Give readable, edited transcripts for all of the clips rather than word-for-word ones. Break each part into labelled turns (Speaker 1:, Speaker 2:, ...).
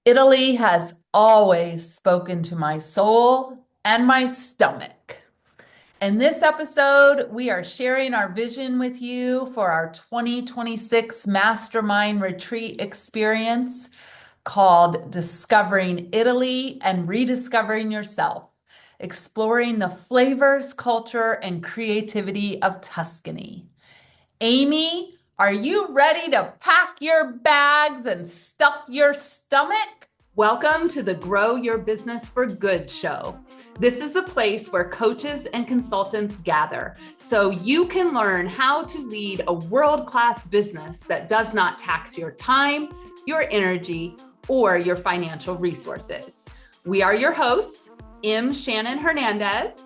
Speaker 1: Italy has always spoken to my soul and my stomach. In this episode, we are sharing our vision with you for our 2026 Mastermind Retreat experience called Discovering Italy and Rediscovering Yourself, exploring the flavors, culture, and creativity of Tuscany. Amy, are you ready to pack your bags and stuff your stomach?
Speaker 2: Welcome to the Grow Your Business for Good show. This is a place where coaches and consultants gather so you can learn how to lead a world-class business that does not tax your time, your energy, or your financial resources. We are your hosts, Shannon Hernandez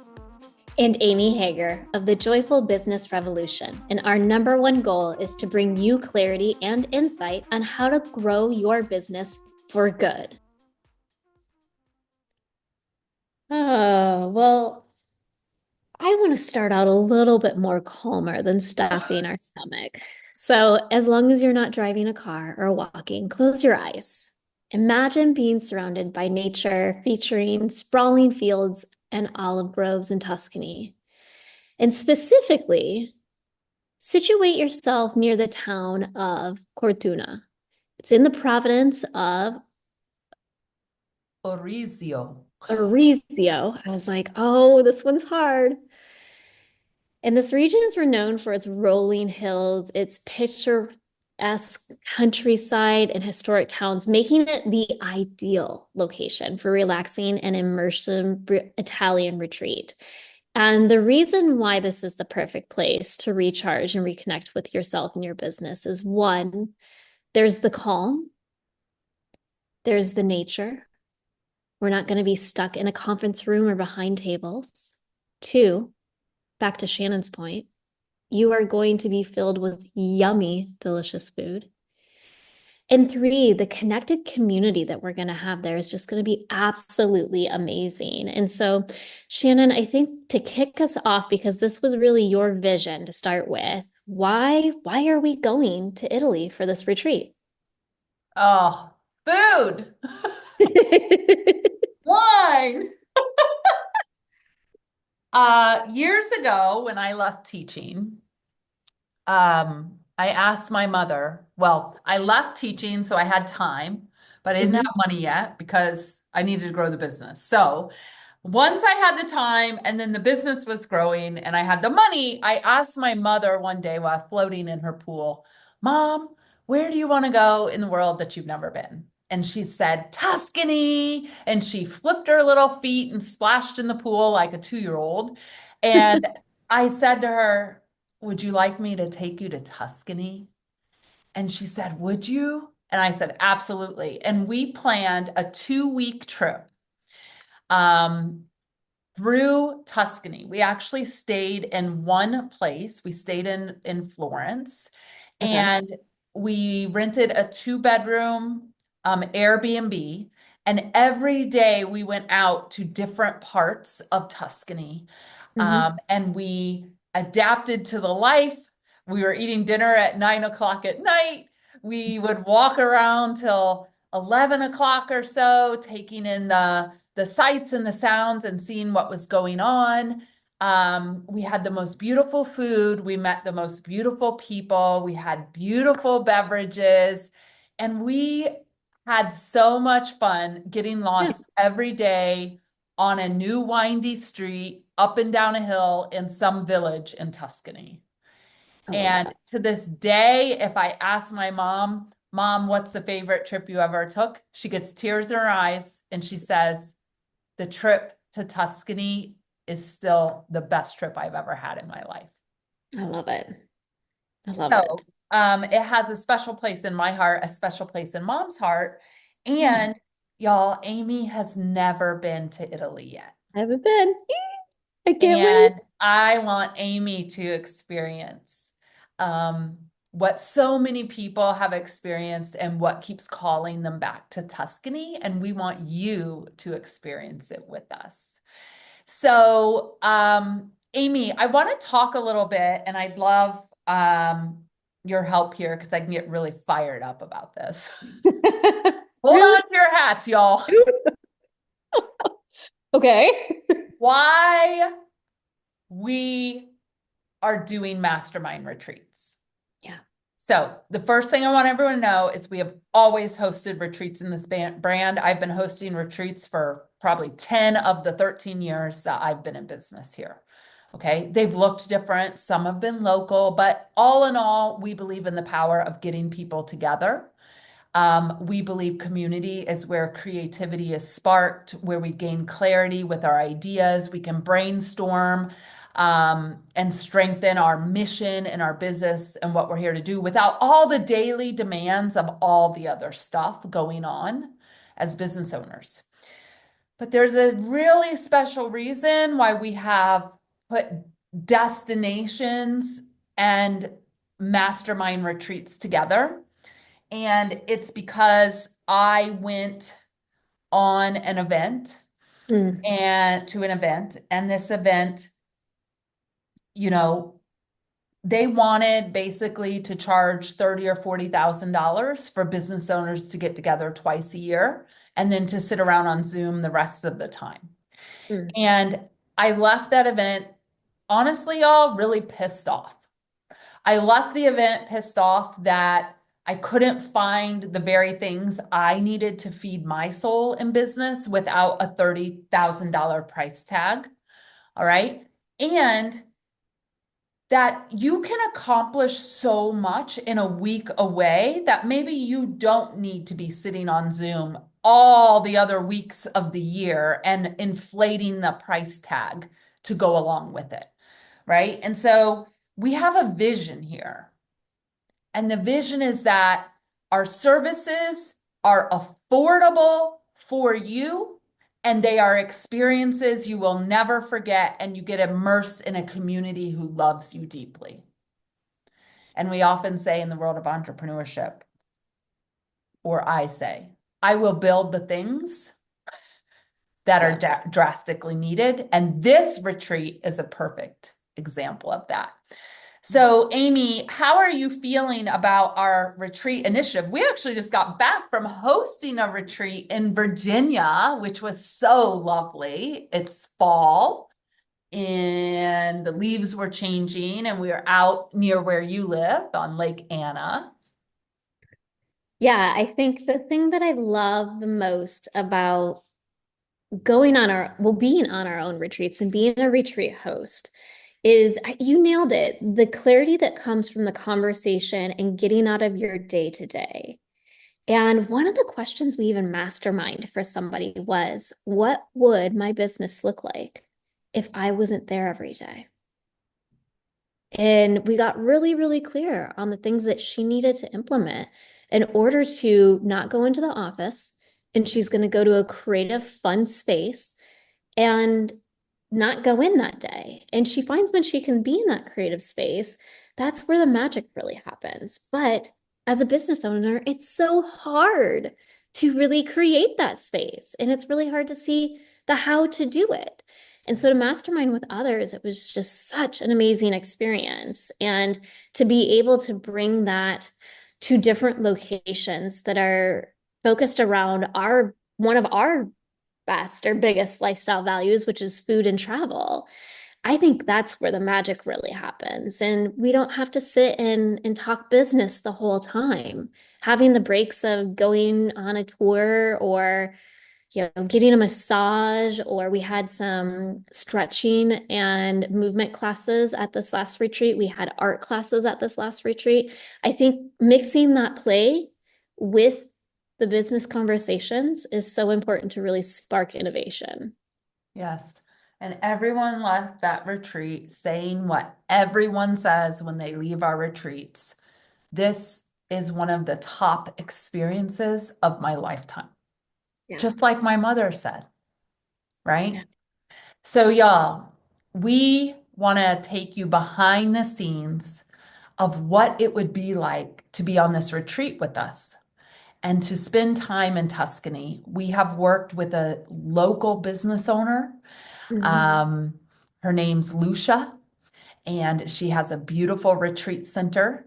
Speaker 3: and Amy Hager of the Joyful Business Revolution. And our number one goal is to bring you clarity and insight on how to grow your business for good. Oh, well, I want to start out a little bit more calmer than stuffing our stomach. So, as long as you're not driving a car or walking, close your eyes. Imagine being surrounded by nature, featuring sprawling fields and olive groves in Tuscany. And specifically, situate yourself near the town of Cortuna. It's in the province of
Speaker 1: Orizio.
Speaker 3: Orizio. I was like, oh, this one's hard. And this region is renowned for its rolling hills, its picturesque countryside, and historic towns, making it the ideal location for relaxing and immersive Italian retreat. And the reason why this is the perfect place to recharge and reconnect with yourself and your business is one, there's the calm, there's the nature. We're not going to be stuck in a conference room or behind tables. Two, back to Shannon's point, you are going to be filled with yummy, delicious food. And three, the connected community that we're going to have there is just going to be absolutely amazing. And so, Shannon, I think to kick us off, because this was really your vision to start with, why are we going to Italy for this retreat?
Speaker 1: Oh, food, wine. Years ago, when I left teaching, I asked my mother, well, I left teaching, so I had time, but I didn't have money yet because I needed to grow the business. So once I had the time and then the business was growing and I had the money, I asked my mother one day while floating in her pool, Mom, where do you want to go in the world that you've never been? And she said, Tuscany. And she flipped her little feet and splashed in the pool like a 2-year-old. And I said to her, would you like me to take you to Tuscany? And she said, would you? And I said, absolutely. And we planned a 2-week trip through Tuscany. We actually stayed in one place. We stayed in Florence, and we rented a 2-bedroom Airbnb. And every day we went out to different parts of Tuscany, and we adapted to the life. We were eating dinner at 9 o'clock at night. We would walk around till 11 o'clock or so, taking in the sights and the sounds and seeing what was going on. We had the most beautiful food. We met the most beautiful people. We had beautiful beverages, and we had so much fun getting lost every day on a new windy street, up and down a hill in some village in Tuscany. And to this day, if I ask my mom, what's the favorite trip you ever took? She gets tears in her eyes and she says, the trip to Tuscany is still the best trip I've ever had in my life.
Speaker 3: I love it. I love it.
Speaker 1: It has a special place in my heart, a special place in Mom's heart. And y'all, Amy has never been to Italy yet.
Speaker 3: I haven't been. I can't wait.
Speaker 1: And I want Amy to experience what so many people have experienced and what keeps calling them back to Tuscany. And we want you to experience it with us. So, Amy, I want to talk a little bit, and I'd love your help here because I can get really fired up about this. Hold
Speaker 3: Really?
Speaker 1: on to your hats, y'all.
Speaker 3: Okay.
Speaker 1: Why we are doing mastermind retreats.
Speaker 3: Yeah.
Speaker 1: So the first thing I want everyone to know is we have always hosted retreats in this brand. I've been hosting retreats for probably 10 of the 13 years that I've been in business here. Okay. They've looked different. Some have been local, but all in all, we believe in the power of getting people together. We believe community is where creativity is sparked, where we gain clarity with our ideas. We can brainstorm and strengthen our mission and our business and what we're here to do without all the daily demands of all the other stuff going on as business owners. But there's a really special reason why we have put destinations and mastermind retreats together. And it's because I went on an event
Speaker 3: Mm,
Speaker 1: and this event, you know, they wanted basically to charge $30,000 or $40,000 for business owners to get together twice a year and then to sit around on Zoom the rest of the time.
Speaker 3: mm,
Speaker 1: And I left that event, honestly, y'all, really pissed off. I left the event pissed off that I couldn't find the very things I needed to feed my soul in business without a $30,000 price tag. All right. And that you can accomplish so much in a week away that maybe you don't need to be sitting on Zoom all the other weeks of the year and inflating the price tag to go along with it. Right. And so we have a vision here. And the vision is that our services are affordable for you and they are experiences you will never forget, and you get immersed in a community who loves you deeply. And we often say in the world of entrepreneurship, or I say, I will build the things that are
Speaker 3: yeah.
Speaker 1: drastically needed. And this retreat is a perfect example of that. So, Amy, how are you feeling about our retreat initiative? We actually just got back from hosting a retreat in Virginia, which was so lovely. It's fall and the leaves were changing, and we were out near where you live on Lake Anna.
Speaker 3: Yeah, I think the thing that I love the most about going on being on our own retreats and being a retreat host is you nailed it. The clarity that comes from the conversation and getting out of your day to day. And one of the questions we even mastermind for somebody was, what would my business look like if I wasn't there every day? And we got really, really clear on the things that she needed to implement in order to not go into the office. And she's going to go to a creative, fun space and not go in that day. And she finds when she can be in that creative space, that's where the magic really happens. But as a business owner, it's so hard to really create that space. And it's really hard to see the how to do it. And so to mastermind with others, it was just such an amazing experience. And to be able to bring that to different locations that are focused around one of our best or biggest lifestyle values, which is food and travel. I think that's where the magic really happens. And we don't have to sit and talk business the whole time. Having the breaks of going on a tour or getting a massage, or we had some stretching and movement classes at this last retreat. We had art classes at this last retreat. I think mixing that play with the business conversations is so important to really spark innovation.
Speaker 1: Yes. And everyone left that retreat saying what everyone says when they leave our retreats. This is one of the top experiences of my lifetime.
Speaker 3: Yeah.
Speaker 1: Just like my mother said, right?
Speaker 3: Yeah.
Speaker 1: So, y'all, we want to take you behind the scenes of what it would be like to be on this retreat with us and to spend time in Tuscany. We have worked with a local business owner.
Speaker 3: Mhm.
Speaker 1: Um, Her name's Lucia, and she has a beautiful retreat center.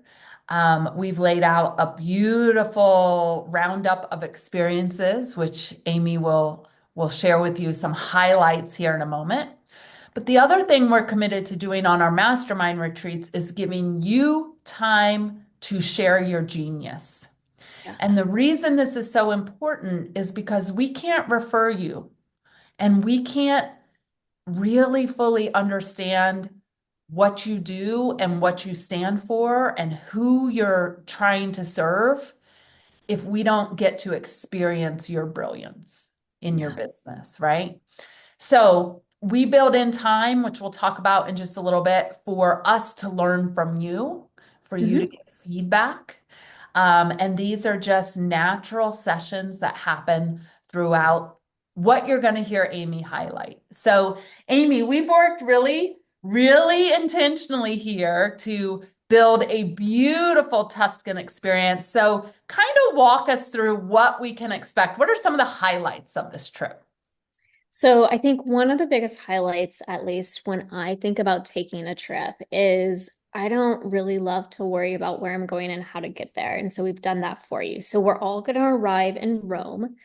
Speaker 1: We've laid out a beautiful roundup of experiences, which Amy will share with you some highlights here in a moment. But the other thing we're committed to doing on our mastermind retreats is giving you time to share your genius.
Speaker 3: Yeah.
Speaker 1: And the reason this is so important is because we can't refer you and we can't really fully understand what you do and what you stand for and who you're trying to serve if we don't get to experience your brilliance in your
Speaker 3: Yeah.
Speaker 1: business, right? So we build in time, which we'll talk about in just a little bit, for us to learn from you, for you to
Speaker 3: Mhm.
Speaker 1: get feedback. And these are just natural sessions that happen throughout what you're going to hear Amy highlight. So, Amy, we've worked really, really intentionally here to build a beautiful Tuscan experience. So, kind of walk us through what we can expect. What are some of the highlights of this trip?
Speaker 3: So I think one of the biggest highlights, at least when I think about taking a trip, is I don't really love to worry about where I'm going and how to get there. And so we've done that for you. So we're all going to arrive in Rome,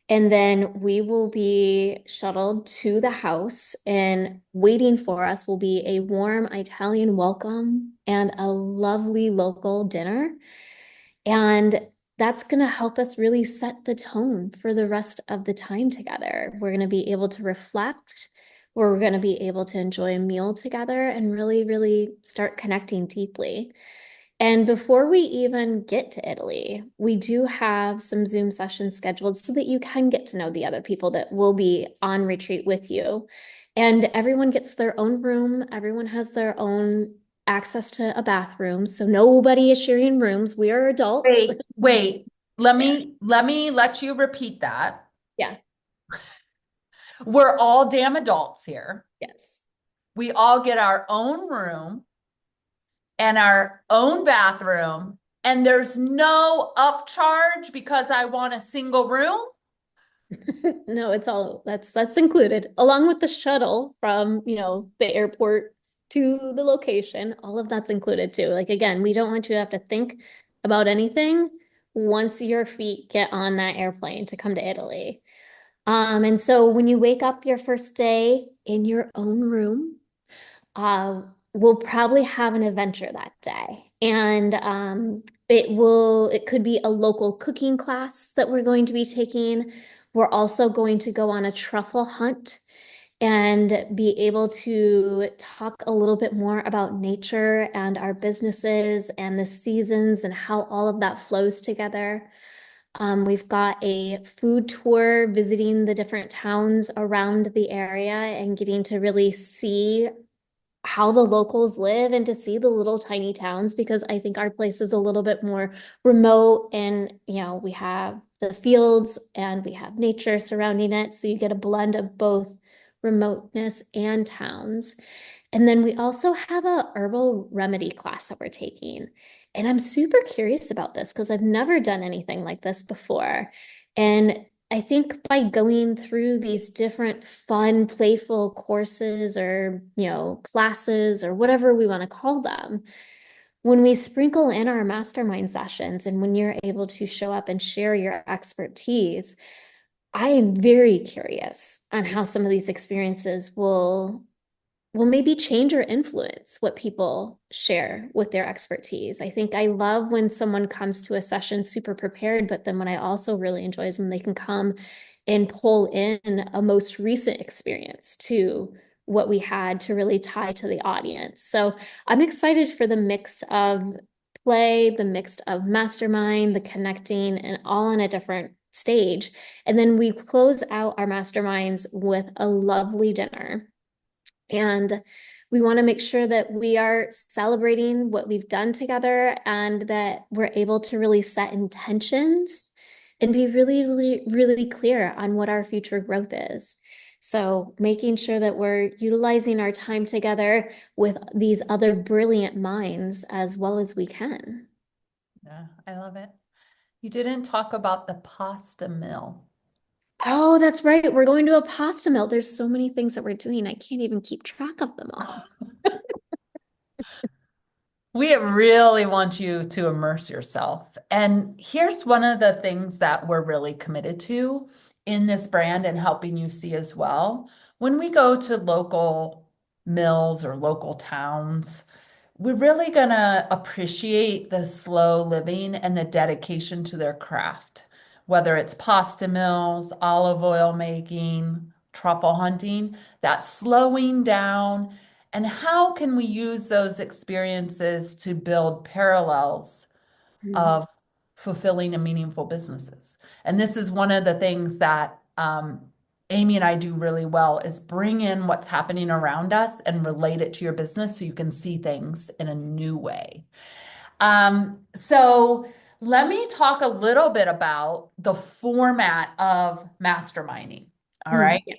Speaker 3: and then we will be shuttled to the house, and waiting for us will be a warm Italian welcome and a lovely local dinner. And that's going to help us really set the tone for the rest of the time together. We're going to be able to reflect, we're going to be able to enjoy a meal together and really, really start connecting deeply. And before we even get to Italy, we do have some Zoom sessions scheduled so that you can get to know the other people that will be on retreat with you. And everyone gets their own room, everyone has their own access to a bathroom. So nobody is sharing rooms. We are adults.
Speaker 1: Wait. Let
Speaker 3: Yeah.
Speaker 1: me let you repeat that.
Speaker 3: Yeah.
Speaker 1: We're all damn adults here.
Speaker 3: Yes.
Speaker 1: We all get our own room and our own bathroom, and there's no upcharge because I want a single room.
Speaker 3: No, it's all that's included along with the shuttle from, the airport to the location. All of that's included too. Like again, we don't want you to have to think about anything once your feet get on that airplane to come to Italy. And so when you wake up your first day in your own room, uh, we'll probably have an adventure that day. And it could be a local cooking class that we're going to be taking. We're also going to go on a truffle hunt and be able to talk a little bit more about nature and our businesses and the seasons and how all of that flows together. We've got a food tour visiting the different towns around the area and getting to really see how the locals live and to see the little tiny towns, because I think our place is a little bit more remote, and we have the fields and we have nature surrounding it, so you get a blend of both remoteness and towns. And then we also have a herbal remedy class that we're taking. And I'm super curious about this because I've never done anything like this before. And I think by going through these different fun, playful courses or, classes or whatever we want to call them, when we sprinkle in our mastermind sessions and when you're able to show up and share your expertise, I am very curious on how some of these experiences will maybe change or influence what people share with their expertise. I think I love when someone comes to a session super prepared, but then what I also really enjoy is when they can come and pull in a most recent experience to what we had to really tie to the audience. So I'm excited for the mix of play, the mix of mastermind, the connecting, and all on a different stage. And then we close out our masterminds with a lovely dinner. And we want to make sure that we are celebrating what we've done together and that we're able to really set intentions and be really, really, really clear on what our future growth is. So making sure that we're utilizing our time together with these other brilliant minds as well as we can.
Speaker 1: Yeah, I love it. You didn't talk about the pasta mill.
Speaker 3: Oh, that's right. We're going to a pasta mill. There's so many things that we're doing. I can't even keep track of them all.
Speaker 1: We really want you to immerse yourself. And here's one of the things that we're really committed to in this brand and helping you see as well. When we go to local mills or local towns, we're really going to appreciate the slow living and the dedication to their craft, whether it's pasta mills, olive oil making, truffle hunting, that slowing down. And how can we use those experiences to build parallels
Speaker 3: Mhm.
Speaker 1: of fulfilling and meaningful businesses? And this is one of the things that Amy and I do really well is bring in what's happening around us and relate it to your business so you can see things in a new way. So let me talk a little bit about the format of masterminding. All right.
Speaker 3: Yeah.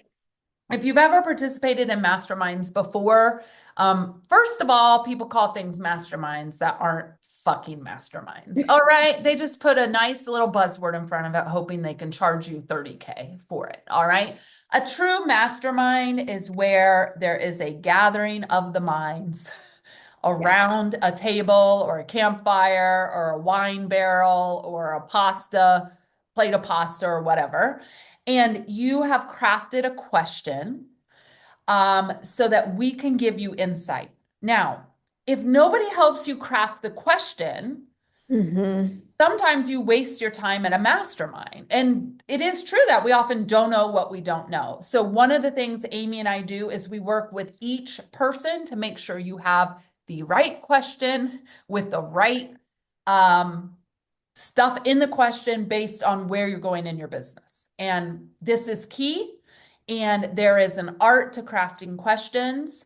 Speaker 1: If you've ever participated in masterminds before, first of all, people call things masterminds that aren't fucking masterminds. All right. They just put a nice little buzzword in front of it, hoping they can charge you 30K for it. All right. A true mastermind is where there is a gathering of the minds
Speaker 3: Yes.
Speaker 1: around a table or a campfire or a wine barrel or a plate of pasta or whatever. And you have crafted a question so that we can give you insight. Now, if nobody helps you craft the question,
Speaker 3: Hmm.
Speaker 1: sometimes you waste your time at a mastermind. And it is true that we often don't know what we don't know. So, one of the things Amy and I do is we work with each person to make sure you have the right question with the right um, stuff in the question based on where you're going in your business. And this is key. And there is an art to crafting questions.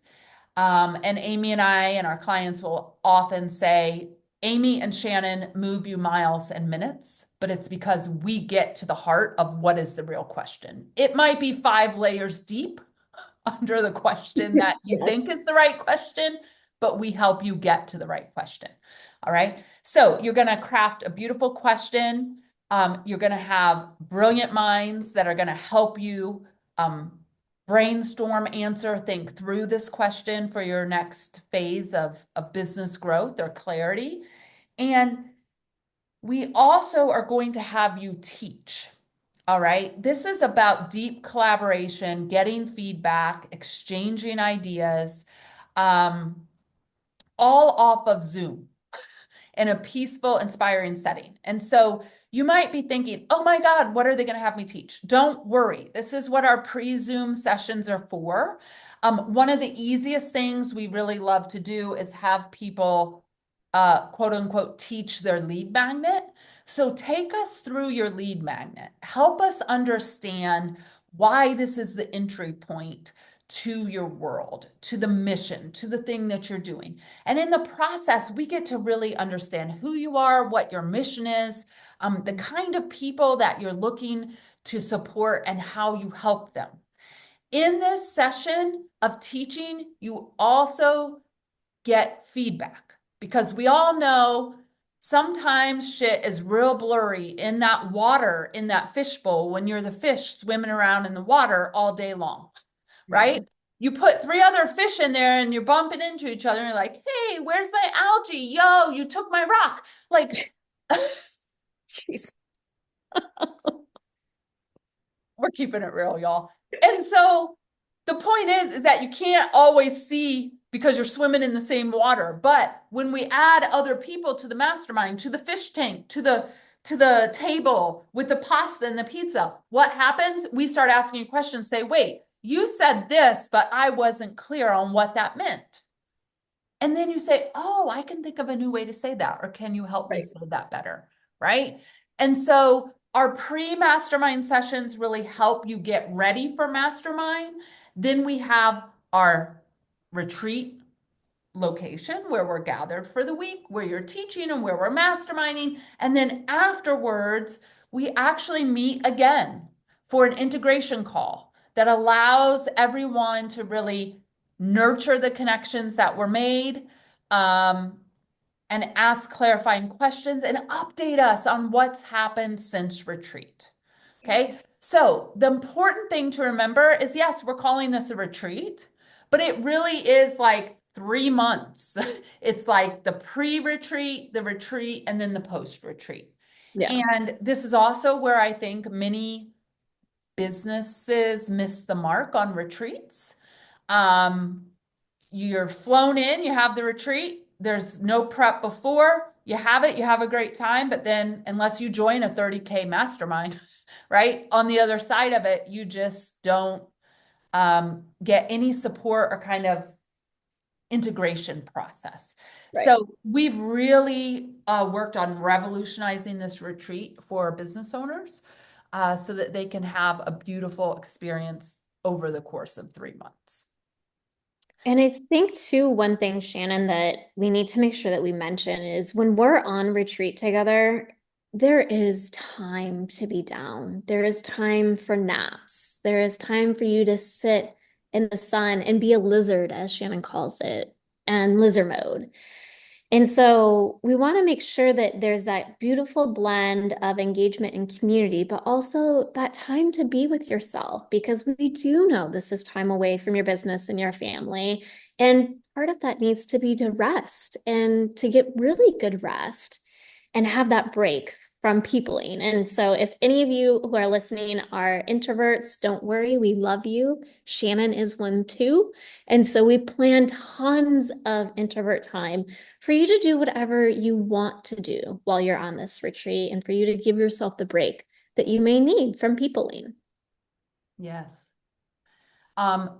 Speaker 1: And Amy and I and our clients will often say, Amy and Shannon move you miles and minutes, but it's because we get to the heart of what is the real question. It might be 5 layers deep under the question that you
Speaker 3: Yes.
Speaker 1: think is the right question, but we help you get to the right question. All right. So you're going to craft a beautiful question. You're going to have brilliant minds that are going to help you brainstorm, answer, think through this question for your next phase of business growth or clarity. And we also are going to have you teach. All right. This is about deep collaboration, getting feedback, exchanging ideas, um, all off of Zoom in a peaceful, inspiring setting. And so you might be thinking, oh my God, what are they going to have me teach? Don't worry. This is what our pre-Zoom sessions are for. One of the easiest things we really love to do is have people, quote unquote, teach their lead magnet. So take us through your lead magnet. Help us understand why this is the entry point to your world, to the mission, to the thing that you're doing. And in the process, we get to really understand who you are, what your mission is, the kind of people that you're looking to support, and how you help them. In this session of teaching, you also get feedback because we all know sometimes shit is real blurry in that water, in that fishbowl, when you're the fish swimming around in the water all day long, right?
Speaker 3: Mhm.
Speaker 1: You put 3 other fish in there and you're bumping into each other and you're like, hey, where's my algae? Yo, you took my rock. Like,
Speaker 3: Jeez.
Speaker 1: we're keeping it real, y'all. And so the point is that you can't always see because you're swimming in the same water. But when we add other people to the mastermind, to the fish tank, to the table with the pasta and the pizza, what happens? We start asking you questions, say, wait, you said this, but I wasn't clear on what that meant. And then you say, oh, I can think of a new way to say that. Or can you help me
Speaker 3: Right.
Speaker 1: say that better? Right. And so our pre-mastermind sessions really help you get ready for mastermind. Then we have our retreat location where we're gathered for the week, where you're teaching and where we're masterminding. And then afterwards, we actually meet again for an integration call that allows everyone to really nurture the connections that were made, um, and ask clarifying questions and update us on what's happened since retreat. Okay. So the important thing to remember is yes, we're calling this a retreat, but it really is like 3 months. It's like the pre-retreat, the retreat, and then the post-retreat.
Speaker 3: Yeah.
Speaker 1: And this is also where I think many businesses miss the mark on retreats. Um, you're flown in, you have the retreat, there's no prep before, you have it, you have a great time, but then unless you join a 30K mastermind, right? On the other side of it, you just don't get any support or kind of integration process.
Speaker 3: Right.
Speaker 1: So we've really worked on revolutionizing this retreat for business owners so that they can have a beautiful experience over the course of 3 months.
Speaker 3: And I think too, one thing, Shannon, that we need to make sure that we mention is when we're on retreat together, there is time to be down. There is time for naps. There is time for you to sit in the sun and be a lizard, as Shannon calls it, and lizard mode. And so we want to make sure that there's that beautiful blend of engagement and community, but also that time to be with yourself, because we do know this is time away from your business and your family. And part of that needs to be to rest and to get really good rest and have that break from peopling. And so if any of you who are listening are introverts, don't worry, we love you. Shannon is one too. And so we plan tons of introvert time for you to do whatever you want to do while you're on this retreat and for you to give yourself the break that you may need from peopling.
Speaker 1: Yes.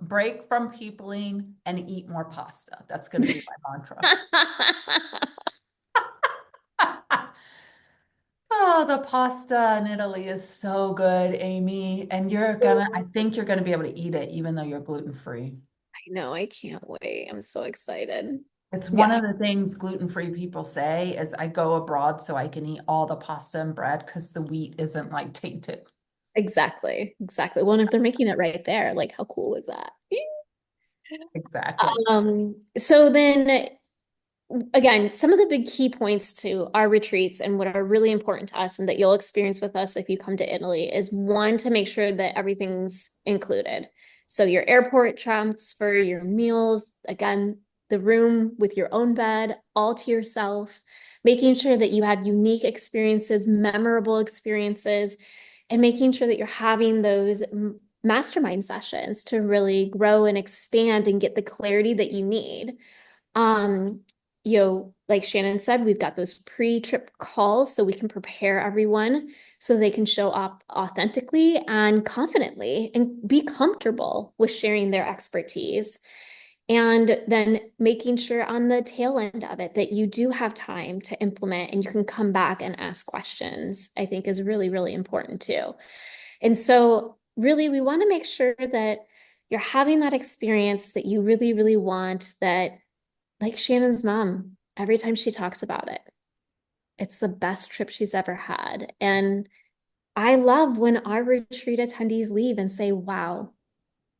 Speaker 1: Break from peopling and eat more pasta. That's going to be my mantra. Oh, the pasta in Italy is so good, Amy. And I think you're gonna be able to eat it even though you're gluten-free.
Speaker 3: I know, I can't wait. I'm so excited.
Speaker 1: It's one
Speaker 3: Yeah,
Speaker 1: of the things gluten-free people say is I go abroad so I can eat all the pasta and bread because the wheat isn't like tainted.
Speaker 3: exactly. Exactly. Well, and if they're making it right there, like how cool is that?
Speaker 1: Exactly.
Speaker 3: So then again, some of the big key points to our retreats and what are really important to us and that you'll experience with us if you come to Italy is one, to make sure that everything's included. So your airport transfer, your meals, again, the room with your own bed, all to yourself, making sure that you have unique experiences, memorable experiences, and making sure that you're having those mastermind sessions to really grow and expand and get the clarity that you need. Um, like Shannon said, we've got those pre-trip calls so we can prepare everyone so they can show up authentically and confidently and be comfortable with sharing their expertise. And then making sure on the tail end of it that you do have time to implement and you can come back and ask questions, I think is really, really important too. And so, really, we want to make sure that you're having that experience that you really, really want, that like Shannon's mom, every time she talks about it, it's the best trip she's ever had. And I love when our retreat attendees leave and say, wow,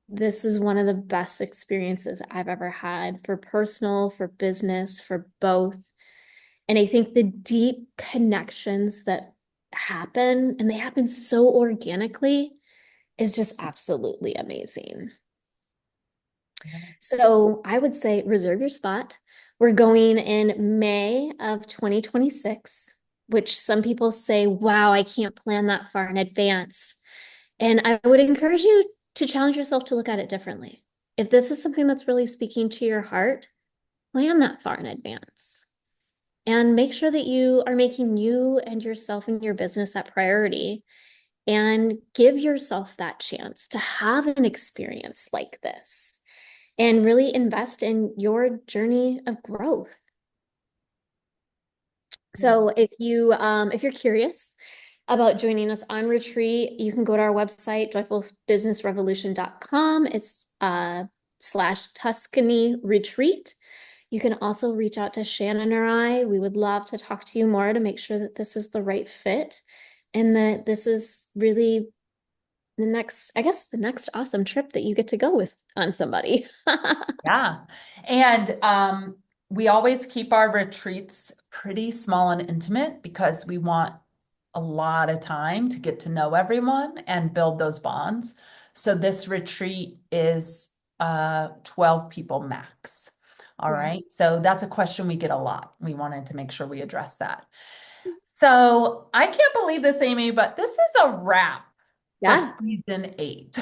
Speaker 3: this is one of the best experiences I've ever had for personal, for business, for both. And I think the deep connections that happen, and they happen so organically, is just absolutely amazing. So I would say reserve your spot. We're going in May of 2026, which some people say, wow, I can't plan that far in advance. And I would encourage you to challenge yourself to look at it differently. If this is something that's really speaking to your heart, plan that far in advance and make sure that you are making you and yourself and your business that priority and give yourself that chance to have an experience like this and really invest in your journey of growth.
Speaker 1: Yeah.
Speaker 3: So if you're curious about joining us on retreat, you can go to our website, joyfulbusinessrevolution.com. It's /Tuscany retreat. You can also reach out to Shannon or I. We would love to talk to you more to make sure that this is the right fit and that this is really the next awesome trip that you get to go with on somebody.
Speaker 1: Yeah. And we always keep our retreats pretty small and intimate because we want a lot of time to get to know everyone and build those bonds. So this retreat is 12 people max. All
Speaker 3: Yeah.
Speaker 1: right. So that's a question we get a lot. We wanted to make sure we address that. So I can't believe this, Amy, but this is a wrap for
Speaker 3: Yeah.
Speaker 1: season 8.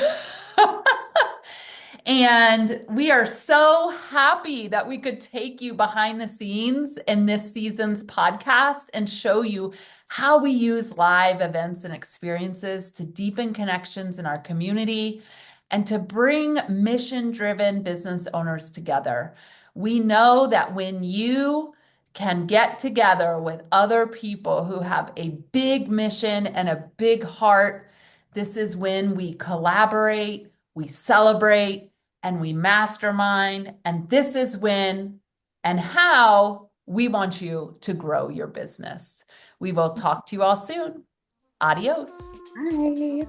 Speaker 1: And we are so happy that we could take you behind the scenes in this season's podcast and show you how we use live events and experiences to deepen connections in our community and to bring mission-driven business owners together. We know that when you can get together with other people who have a big mission and a big heart, this is when we collaborate, we celebrate, and we mastermind. And this is when and how we want you to grow your business. We will talk to you all soon. Adios.
Speaker 3: Bye.